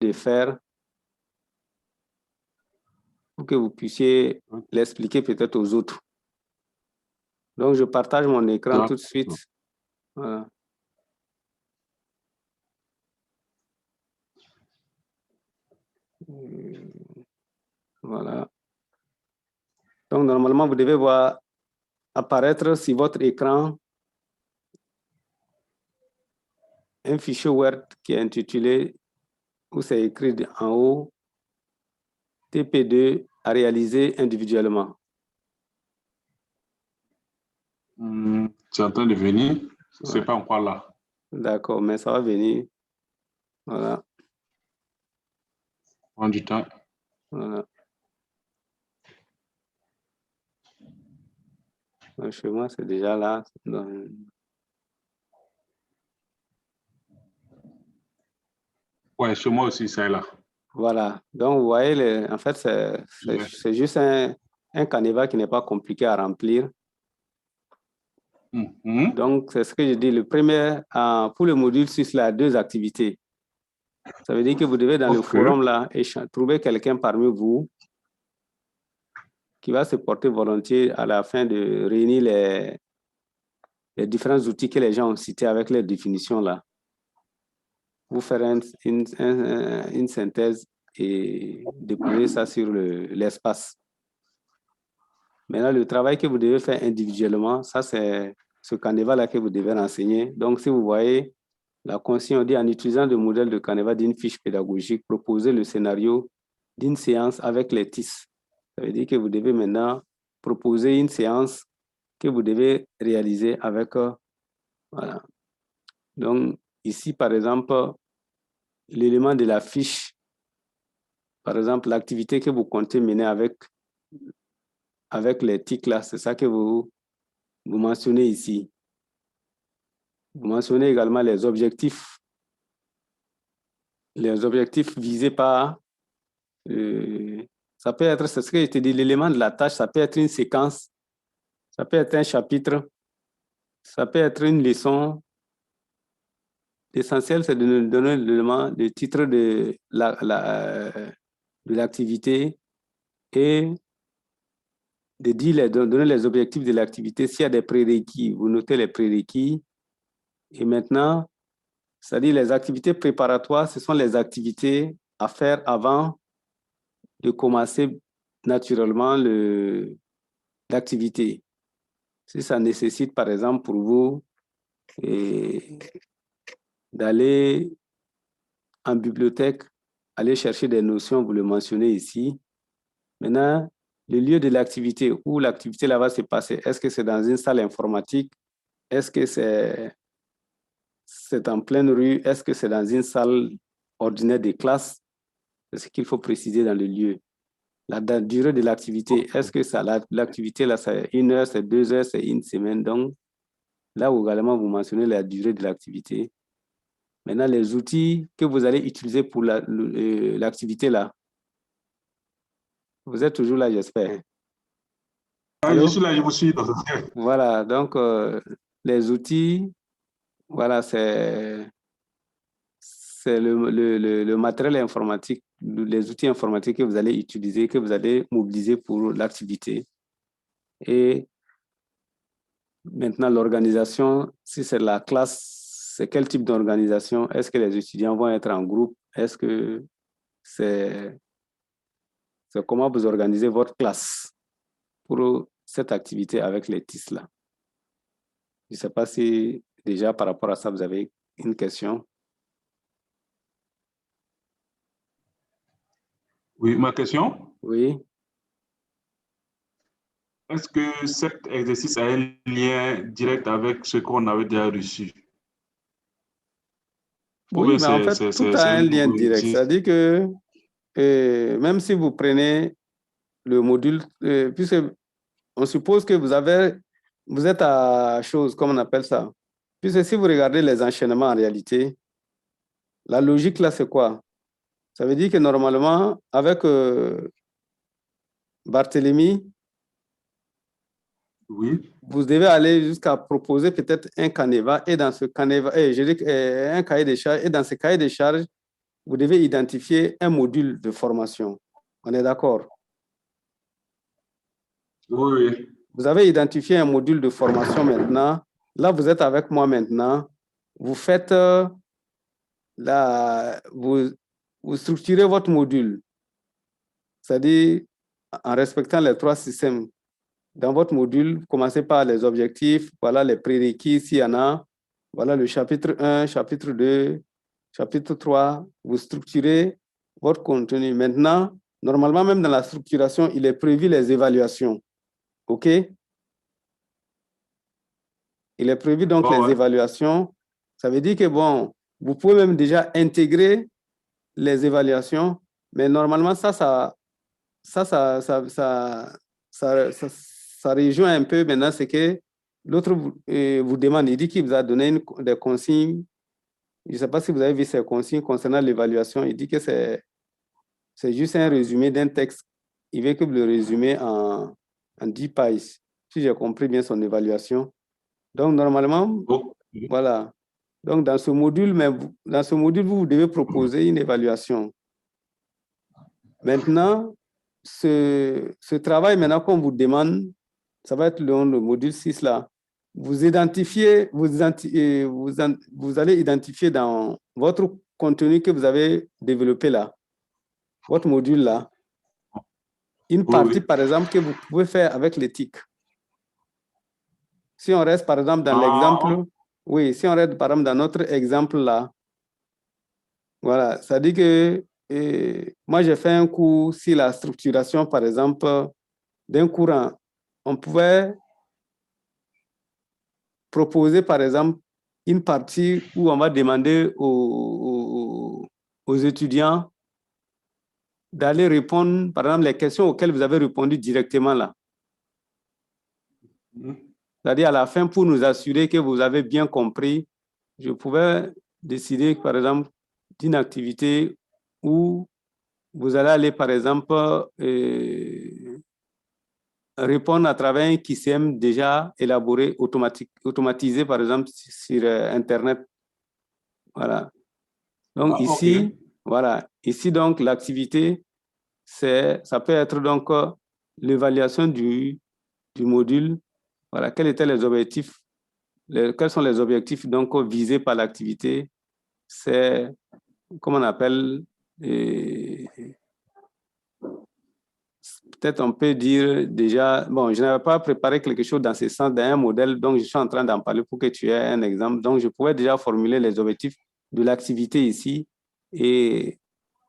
de faire pour que vous puissiez l'expliquer peut-être aux autres. Donc, je partage mon écran tout de suite. Voilà. Voilà. Donc, normalement, vous devez voir apparaître sur votre écran un fichier Word qui est intitulé, où c'est écrit en haut, TP2 à réaliser individuellement. C'est en train de venir, c'est pas encore là. D'accord, mais ça va venir. Voilà. Prends du temps. Voilà. Donc, chez moi, c'est déjà là. Donc, ouais, chez moi aussi, c'est là. voilà. Donc, vous voyez, en fait, c'est juste un canevas qui n'est pas compliqué à remplir. Donc, c'est ce que je dis. Le premier, pour le module 6, il y a 2 activités. Ça veut dire que vous devez, dans le forum, là, trouver quelqu'un parmi vous qui va se porter volontiers à la fin de réunir les différents outils que les gens ont cités avec les définitions, là. Vous faire une synthèse et déposer ça sur l'espace. Maintenant, le travail que vous devez faire individuellement, ça, c'est ce Caneva-là que vous devez renseigner. Donc, si vous voyez, la consigne, on dit en utilisant le modèle de Caneva d'une fiche pédagogique, proposer le scénario d'une séance avec les TIS. Ça veut dire que vous devez maintenant proposer une séance que vous devez réaliser avec... voilà. Donc, ici, par exemple, l'élément de la fiche, par exemple, l'activité que vous comptez mener avec les TIC là, c'est ça que vous mentionnez ici. Vous mentionnez également les objectifs visés par, ça peut être, c'est ce que je te dis, l'élément de la tâche, ça peut être une séquence, ça peut être un chapitre, ça peut être une leçon. L'essentiel, c'est de nous donner le titre de l'activité et de donner les objectifs de l'activité. S'il y a des prérequis, vous notez les prérequis. Et maintenant, c'est-à-dire les activités préparatoires, ce sont les activités à faire avant de commencer naturellement l'activité. Si ça nécessite, par exemple, pour vous d'aller en bibliothèque, aller chercher des notions, vous le mentionnez ici. Maintenant, le lieu de l'activité, où l'activité là va se passer, est-ce que c'est dans une salle informatique? Est-ce que c'est en pleine rue? Est-ce que c'est dans une salle ordinaire de classe? C'est ce qu'il faut préciser dans le lieu. La durée de l'activité, est-ce que l'activité là, c'est 1 heure, c'est 2 heures, c'est 1 semaine? Donc, là où également vous mentionnez la durée de l'activité. Maintenant, les outils que vous allez utiliser pour l'activité là. Vous êtes toujours là, j'espère. Je suis là, je vous suis. Voilà, donc les outils, voilà, c'est le matériel informatique, les outils informatiques que vous allez utiliser, que vous allez mobiliser pour l'activité. Et maintenant, l'organisation, si c'est la classe, c'est quel type d'organisation? Est-ce que les étudiants vont être en groupe? Est-ce que c'est comment vous organisez votre classe pour cette activité avec les TIS là? Je ne sais pas si déjà par rapport à ça, vous avez une question. Oui, ma question? Oui. Est-ce que cet exercice a un lien direct avec ce qu'on avait déjà reçu? Oui, mais en fait, tout a un lien direct. C'est-à-dire que même si vous prenez le module, puisque on suppose que vous êtes à chose, comme on appelle ça. Puisque si vous regardez les enchaînements en réalité, la logique là, c'est quoi? Ça veut dire que normalement, avec Barthélemy, oui, vous devez aller jusqu'à proposer peut-être un canevas et dans ce canevas, je dis un cahier de charges, et dans ce cahier de charges, vous devez identifier un module de formation. On est d'accord? Oui. Vous avez identifié un module de formation maintenant. Là, vous êtes avec moi maintenant. Vous faites vous structurez votre module. C'est-à-dire, en respectant les 3 systèmes. Dans votre module, vous commencez par les objectifs, voilà les prérequis s'il y en a. Voilà le chapitre 1, chapitre 2, chapitre 3. Vous structurez votre contenu. Maintenant, normalement, même dans la structuration, il est prévu les évaluations. OK? Il est prévu donc les évaluations. Ça veut dire que, bon, vous pouvez même déjà intégrer les évaluations, mais normalement, ça rejoint un peu maintenant ce que l'autre vous demande. Il dit qu'il vous a donné des consignes. Je ne sais pas si vous avez vu ces consignes concernant l'évaluation. Il dit que c'est juste un résumé d'un texte. Il veut que vous le résumez en 10 pages, si j'ai compris bien son évaluation. Donc, normalement, voilà. Donc, dans ce module, vous devez proposer une évaluation. Maintenant, ce travail, maintenant, qu'on vous demande, ça va être le module 6 là. Vous allez identifier dans votre contenu que vous avez développé là, votre module là, une partie, par exemple, que vous pouvez faire avec l'éthique. Si on reste, par exemple, dans l'exemple, oui, si on reste, par exemple, dans notre exemple là, voilà, ça dit que moi, j'ai fait un cours sur la structuration, par exemple, d'un courant. On pouvait proposer, par exemple, une partie où on va demander aux étudiants d'aller répondre, par exemple, les questions auxquelles vous avez répondu directement là. C'est-à-dire à la fin, pour nous assurer que vous avez bien compris, je pouvais décider, par exemple, d'une activité où vous allez aller, par exemple, répondre à travers un QCM déjà élaboré, automatisé, par exemple, sur Internet. Voilà. Donc, ici, voilà. Ici, donc, l'activité, ça peut être donc l'évaluation du module. Voilà. Quels étaient les objectifs? Quels sont les objectifs donc visés par l'activité? C'est, comment on appelle, peut-être on peut dire déjà, bon, je n'avais pas préparé quelque chose dans ce sens, dans un modèle, donc je suis en train d'en parler pour que tu aies un exemple. Donc, je pourrais déjà formuler les objectifs de l'activité ici. Et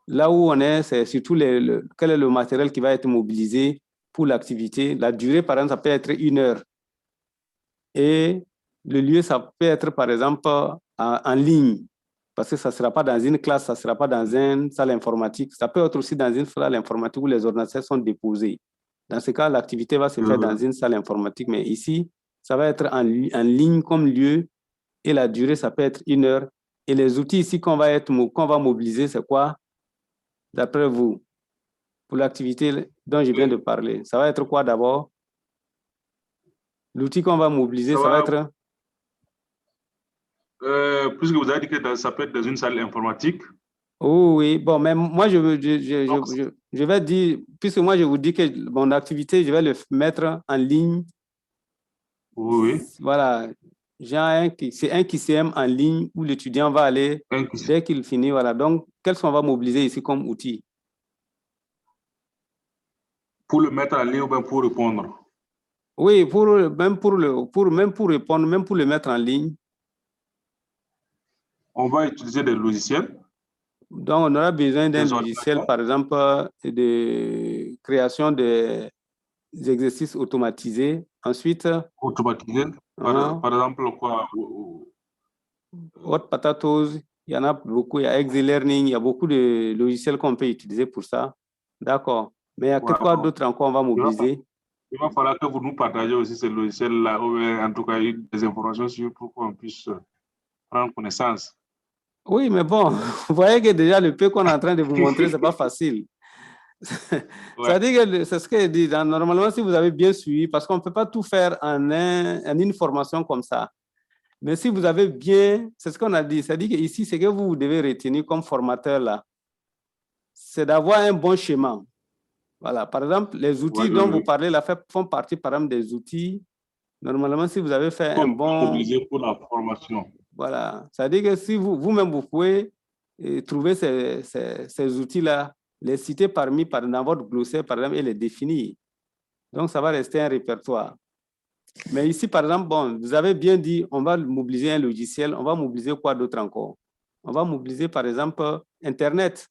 là où on est, c'est surtout quel est le matériel qui va être mobilisé pour l'activité. La durée, par exemple, ça peut être 1 heure. Et le lieu, ça peut être, par exemple, en ligne. Parce que ça ne sera pas dans une classe, ça ne sera pas dans une salle informatique. Ça peut être aussi dans une salle informatique où les ordinateurs sont déposés. Dans ce cas, l'activité va se faire dans une salle informatique. Mais ici, ça va être en ligne comme lieu. Et la durée, ça peut être 1 heure. Et les outils ici qu'on va mobiliser, c'est quoi? D'après vous, pour l'activité dont je viens de parler, ça va être quoi d'abord? L'outil qu'on va mobiliser, ça va être... Puisque vous avez dit que ça peut être dans une salle informatique. Oh, oui, bon, mais moi, je vais dire, puisque moi, je vous dis que mon activité, je vais le mettre en ligne. Oui. Voilà, c'est un QCM en ligne où l'étudiant va aller dès qu'il finit. Voilà, donc, quels qu'on va mobiliser ici comme outil? Pour le mettre en ligne ou bien pour répondre? Oui, même pour répondre, même pour le mettre en ligne. On va utiliser des logiciels. Donc, on aura besoin d'un logiciel, par exemple, de création des exercices automatisés. Ensuite, automatisés, par exemple, quoi? Hot Potatoes, il y en a beaucoup. Il y a Easy-Learning, il y a beaucoup de logiciels qu'on peut utiliser pour ça. D'accord. Mais il y a quoi d'autre encore on va mobiliser? Il va falloir que vous nous partagez aussi ces logiciels-là, ou en tout cas des informations sur pour qu'on puisse prendre connaissance. Oui, mais bon, vous voyez que déjà le peu qu'on est en train de vous montrer, ce n'est pas facile. Ça dit que c'est ce que je dis. Normalement, si vous avez bien suivi, parce qu'on ne peut pas tout faire en une formation comme ça. Mais si vous avez bien, c'est ce qu'on a dit, c'est-à-dire qu'ici, ce que vous devez retenir comme formateur là, c'est d'avoir un bon schéma. Voilà, par exemple, les outils dont vous parlez là font partie, par exemple, des outils. Normalement, si vous avez fait un bon... Mobiliser pour la formation. Voilà, c'est-à-dire que si vous-même, vous pouvez trouver ces outils-là, les citer dans votre glossaire, par exemple, et les définir. Donc, ça va rester un répertoire. Mais ici, par exemple, bon, vous avez bien dit, on va mobiliser un logiciel, on va mobiliser quoi d'autre encore? On va mobiliser, par exemple, Internet,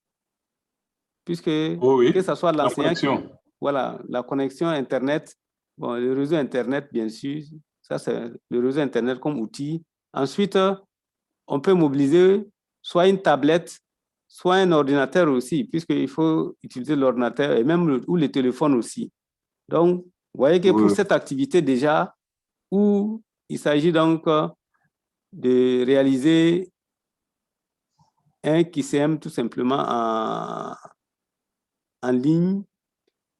puisque que ce soit l'enseignant, voilà, la connexion Internet, bon, le réseau Internet, bien sûr, ça c'est le réseau Internet comme outil. Ensuite, on peut mobiliser soit une tablette, soit un ordinateur aussi, puisqu'il faut utiliser l'ordinateur et même ou le téléphone aussi. Donc, vous voyez que pour cette activité déjà, où il s'agit donc de réaliser un QCM tout simplement en ligne.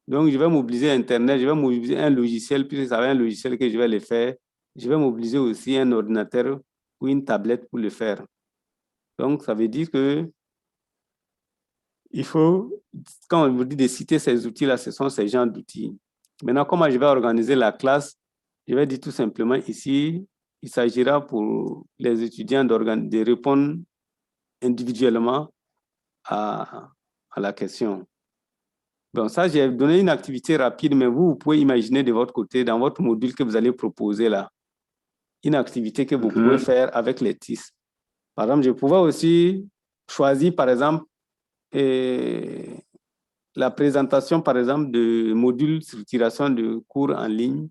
Donc, je vais mobiliser Internet, je vais mobiliser un logiciel, puisque ça va être un logiciel que je vais le faire. Je vais mobiliser aussi un ordinateur ou une tablette pour le faire. Donc, ça veut dire que il faut, quand on vous dit de citer ces outils-là, ce sont ces genres d'outils. Maintenant, comment je vais organiser la classe? Je vais dire tout simplement ici, il s'agira pour les étudiants de répondre individuellement à la question. Bon, ça, j'ai donné une activité rapide, mais vous pouvez imaginer de votre côté, dans votre module que vous allez proposer là, une activité que vous pouvez faire avec les TIS. Par exemple, je pouvais aussi choisir, par exemple, la présentation, par exemple, de modules structuration de cours en ligne.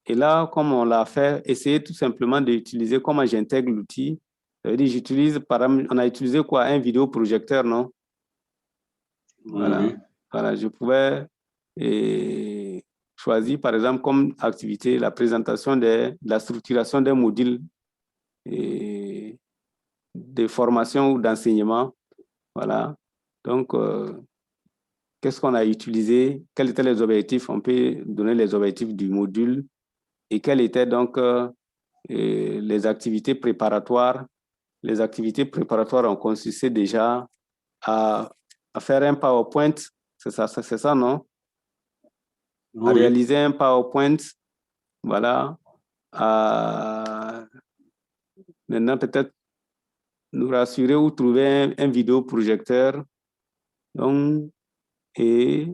Et là, comme on l'a fait, essayer tout simplement d'utiliser comment j'intègre l'outil. Ça veut dire, j'utilise, par exemple, on a utilisé quoi? Un vidéoprojecteur, non? Voilà. Voilà, je pouvais choisir, par exemple, comme activité, la présentation de la structuration d'un module de formation ou d'enseignement. Voilà. Donc, qu'est-ce qu'on a utilisé? Quels étaient les objectifs? On peut donner les objectifs du module et quelles étaient donc les activités préparatoires. Les activités préparatoires ont consisté déjà à faire un PowerPoint, c'est ça, non? À réaliser un PowerPoint, voilà. Maintenant, peut-être nous rassurer ou trouver un vidéoprojecteur. Donc, et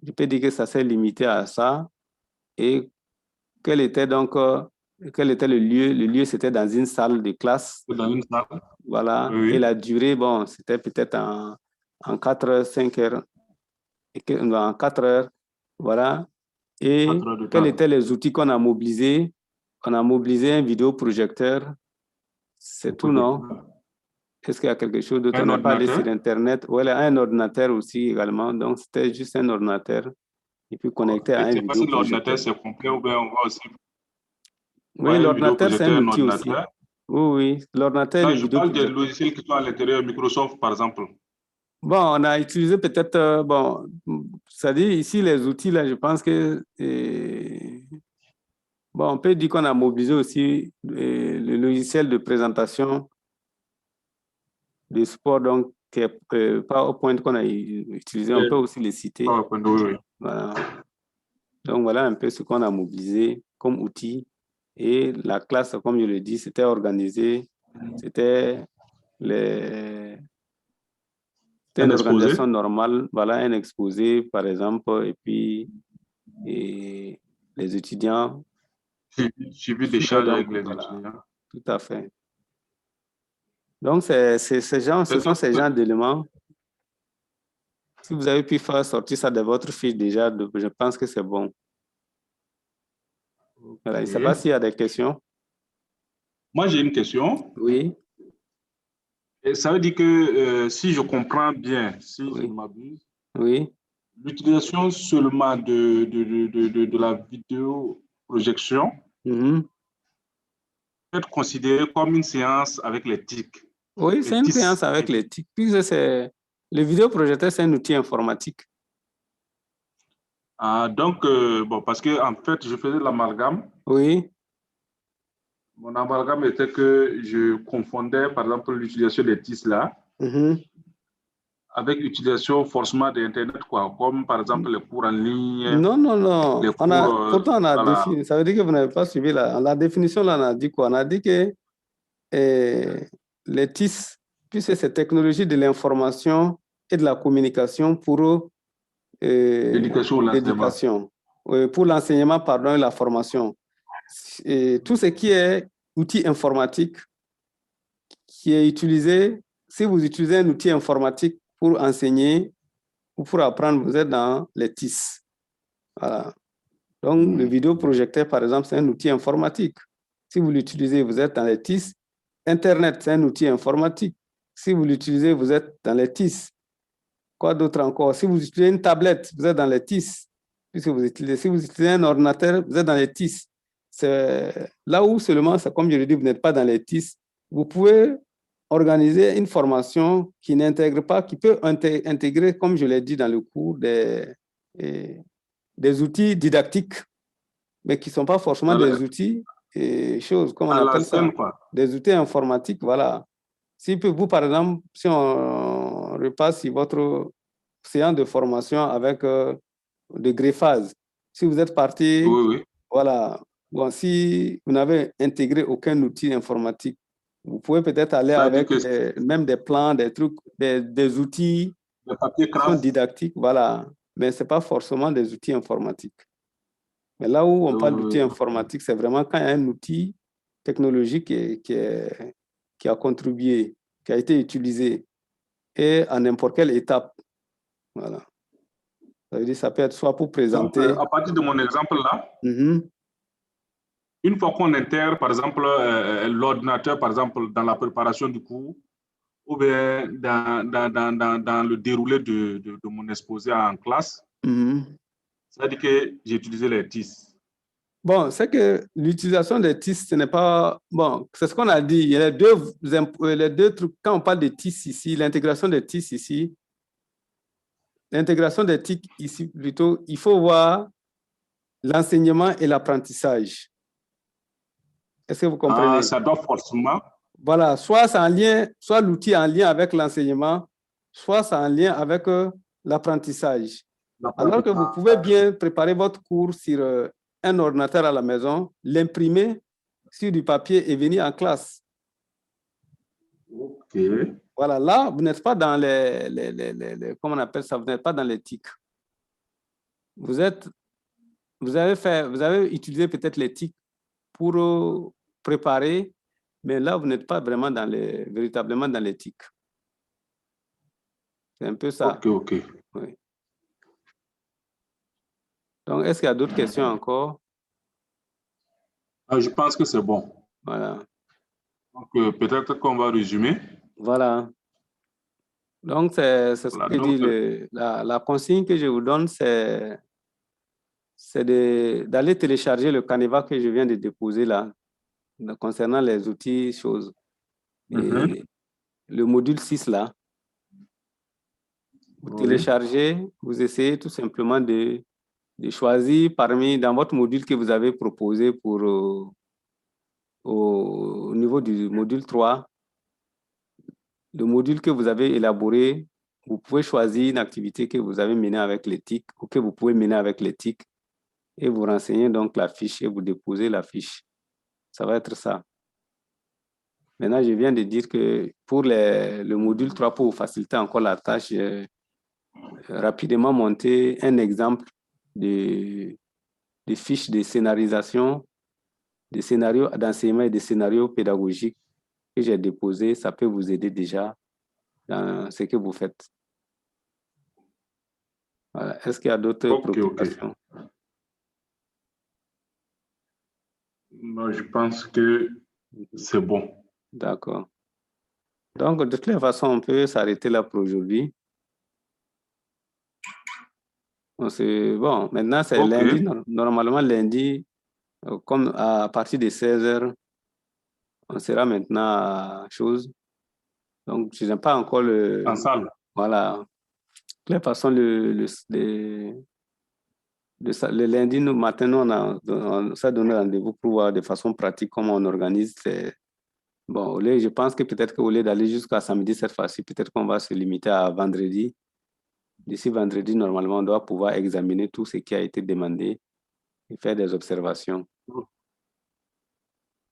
je peux dire que ça s'est limité à ça. Et quel était donc quel était le lieu? Le lieu, c'était dans une salle de classe. Dans une salle. Voilà. Et la durée, bon, c'était peut-être en 4 heures, 5 heures. En 4 heures. Voilà. Et quels étaient les outils qu'on a mobilisés? On a mobilisé un vidéoprojecteur. C'est tout, non? Est-ce qu'il y a quelque chose d'autre? On n'est pas allé sur Internet. Voilà, un ordinateur aussi également. Donc, c'était juste un ordinateur. Et puis connecté à un vidéoprojecteur. Si l'ordinateur, c'est complet ou bien on va aussi... Oui, l'ordinateur, c'est un outil aussi. Oui, l'ordinateur et le vidéoprojecteur. Je parle des logiciels qui sont à l'intérieur, Microsoft, par exemple. Bon, on a utilisé peut-être, bon, c'est-à-dire ici, les outils, là, je pense que, bon, on peut dire qu'on a mobilisé aussi le logiciel de présentation de support, donc, qui est PowerPoint qu'on a utilisé, on peut aussi les citer. PowerPoint, oui. Voilà. Donc, voilà un peu ce qu'on a mobilisé comme outil. Et la classe, comme je le dis, c'était organisé, c'était une organisation normale, voilà, un exposé, par exemple, et puis les étudiants. Suivi des charges avec les étudiants. Tout à fait. Donc, ce sont ces genres d'éléments. Si vous avez pu faire sortir ça de votre fiche déjà, je pense que c'est bon. Voilà, je ne sais pas s'il y a des questions. Moi, j'ai une question. Oui. Et ça veut dire que si je comprends bien, si je ne m'abuse, l'utilisation seulement de la vidéo projection peut être considérée comme une séance avec les TIC. Oui, c'est une séance avec les TIC. Puisque le vidéoprojecteur, c'est un outil informatique. Donc, bon, parce que en fait, je faisais l'amalgame. Oui. Mon amalgame était que je confondais, par exemple, l'utilisation des TIS là avec l'utilisation forcément d'Internet, quoi, comme par exemple les cours en ligne, Non, non, non. les cours. Pourtant, on a Voilà. défini. Ça veut dire que vous n'avez pas suivi la définition. Là, on a dit quoi? On a dit que les TIS, puisque c'est technologie de l'information et de la communication pour L'éducation ou l'enseignement. pour l'enseignement, pardon, et la formation. Et tout ce qui est outil informatique qui est utilisé, si vous utilisez un outil informatique pour enseigner ou pour apprendre, vous êtes dans les TIS. Voilà. Donc, le vidéoprojecteur, par exemple, c'est un outil informatique. Si vous l'utilisez, vous êtes dans les TIS. Internet, c'est un outil informatique. Si vous l'utilisez, vous êtes dans les TIS. Quoi d'autre encore? Si vous utilisez une tablette, vous êtes dans les TIS. Si vous utilisez un ordinateur, vous êtes dans les TIS. C'est là où seulement, comme je le dis, vous n'êtes pas dans les TIS. Vous pouvez organiser une formation qui n'intègre pas, qui peut intégrer, comme je l'ai dit dans le cours, des outils didactiques, mais qui ne sont pas forcément des outils et choses, comme on appelle ça, des outils informatiques, voilà. Si vous, par exemple, si on repasse sur votre séance de formation avec de greffage, si vous êtes parti, voilà, bon, si vous n'avez intégré aucun outil informatique, vous pouvez peut-être aller avec même des plans, des trucs, des outils qui sont didactiques, voilà, mais ce n'est pas forcément des outils informatiques. Mais là où on parle d'outils informatiques, c'est vraiment quand il y a un outil technologique qui a contribué, qui a été utilisé, et à n'importe quelle étape. Voilà. Ça veut dire ça peut être soit pour présenter. Donc, à partir de mon exemple là, une fois qu'on intègre, par exemple, l'ordinateur, par exemple, dans la préparation du cours, ou bien dans le déroulé de mon exposé en classe, ça veut dire que j'ai utilisé les TIS. Bon, c'est que l'utilisation des TIS, ce n'est pas... Bon, c'est ce qu'on a dit. Il y a les deux trucs. Quand on parle de TIS ici, l'intégration des TIS ici, l'intégration des TIC ici, plutôt, il faut voir l'enseignement et l'apprentissage. Est-ce que vous comprenez? Ça doit forcément. Voilà, soit c'est en lien, soit l'outil en lien avec l'enseignement, soit c'est en lien avec l'apprentissage. Alors que vous pouvez bien préparer votre cours sur un ordinateur à la maison, l'imprimer sur du papier et venir en classe. OK. Voilà, là, vous n'êtes pas dans comment on appelle ça, vous n'êtes pas dans les TIC. Vous avez utilisé peut-être les TIC pour préparer, mais là, vous n'êtes pas vraiment véritablement dans les TIC. C'est un peu ça. OK. Oui. Donc, est-ce qu'il y a d'autres questions encore? Je pense que c'est bon. Voilà. Donc, peut-être qu'on va résumer. Voilà. Donc, c'est ce que dit la consigne que je vous donne, c'est d'aller télécharger le Canevas que je viens de déposer là, concernant les outils, choses. Et le module 6 là, vous téléchargez, vous essayez tout simplement de choisir dans votre module que vous avez proposé au niveau du module 3, le module que vous avez élaboré, vous pouvez choisir une activité que vous avez menée avec l'éthique ou que vous pouvez mener avec l'éthique et vous renseignez donc la fiche et vous déposez la fiche. Ça va être ça. Maintenant, je viens de dire que pour le module 3, pour vous faciliter encore la tâche, rapidement monter un exemple de fiches de scénarisation, des scénarios d'enseignement et des scénarios pédagogiques que j'ai déposés. Ça peut vous aider déjà dans ce que vous faites. Voilà. Est-ce qu'il y a d'autres préoccupations? Non, je pense que c'est bon. D'accord. Donc, de toute façon, on peut s'arrêter là pour aujourd'hui. Bon, maintenant, c'est lundi. Normalement, lundi, comme à partir de 16h, on sera maintenant à chose. Donc, je n'ai pas encore En salle. Voilà. De toute façon, Le lundi matin, on s'est donné rendez-vous pour voir de façon pratique comment on organise. Bon, je pense que peut-être qu'au lieu d'aller jusqu'à samedi cette fois-ci, peut-être qu'on va se limiter à vendredi. D'ici vendredi, normalement, on doit pouvoir examiner tout ce qui a été demandé et faire des observations.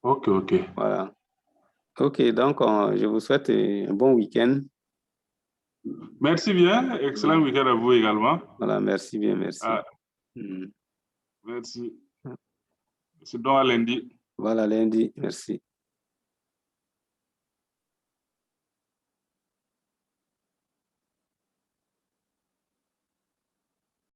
OK, OK. Voilà. OK, donc je vous souhaite un bon week-end. Merci bien. Excellent week-end à vous également. Voilà, merci bien, merci. Merci. C'est donc à lundi. Voilà, lundi, merci.